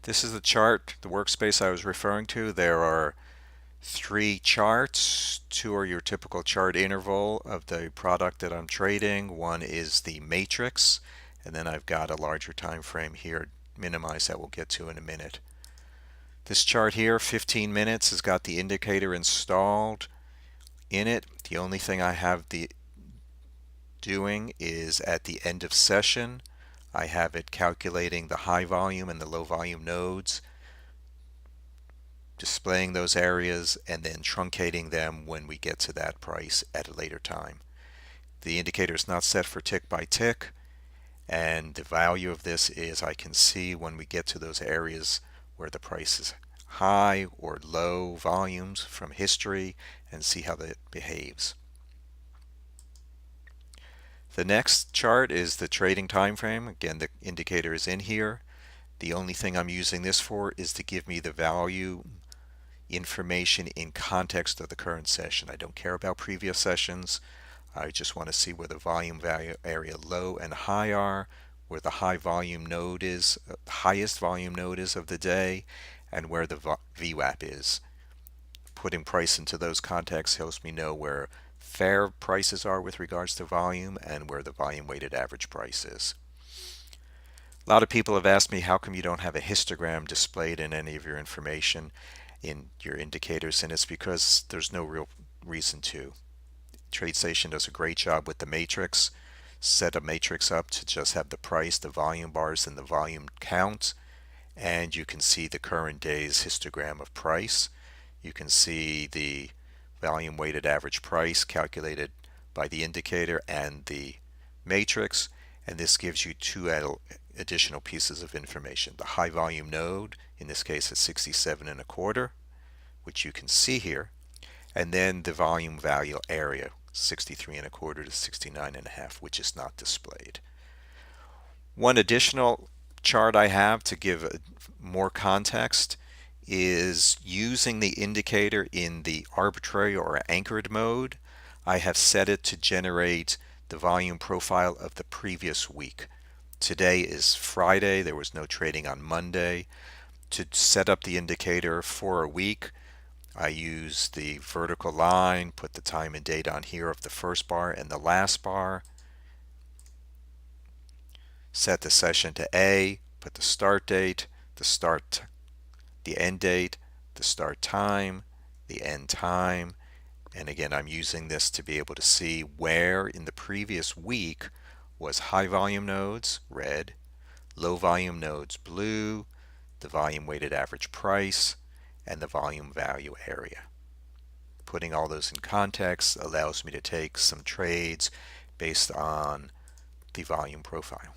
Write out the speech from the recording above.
This is the chart, the workspace I was referring to. There are three charts. Two are your typical chart interval of the product that I'm trading. One is the matrix, and then I've got a larger time frame here, minimize, that we'll get to in a minute. This chart here, 15 minutes, has got the indicator installed in it. The only thing I have doing is at the end of session, I have it calculating the high volume and the low volume nodes, displaying those areas, and then truncating them when we get to that price at a later time. The indicator is not set for tick by tick, and the value of this is I can see when we get to those areas where the price is high or low volumes from history and see how that behaves. The next chart is the trading time frame. Again, the indicator is in here. The only thing I'm using this for is to give me the value information in context of the current session. I don't care about previous sessions. I just want to see where the volume value area low and high are, where the high volume node is, highest volume node is of the day, and where the VWAP is. Putting price into those contexts helps me know where fair prices are with regards to volume and where the volume weighted average price is. A lot of people have asked me, how come you don't have a histogram displayed in any of your information in your indicators? And it's because there's no real reason to. TradeStation does a great job with the matrix. Set a matrix up to just have the price, the volume bars, and the volume count, and you can see the current day's histogram of price. You can see the volume weighted average price calculated by the indicator and the matrix, and this gives you two additional pieces of information. The high volume node, in this case, is 67.25, which you can see here, and then the volume value area, 63.25 to 69.5, which is not displayed. One additional chart I have to give more context is using the indicator in the arbitrary or anchored mode. I have set it to generate the volume profile of the previous week. Today is Friday. There was no trading on Monday. To set up the indicator for a week, I use the vertical line, put the time and date on here of the first bar and the last bar, set the session to A, put the start date, the end date, the start time, the end time, and again I'm using this to be able to see where in the previous week was high volume nodes, red, low volume nodes, blue, the volume weighted average price, and the volume value area. Putting all those in context allows me to take some trades based on the volume profile.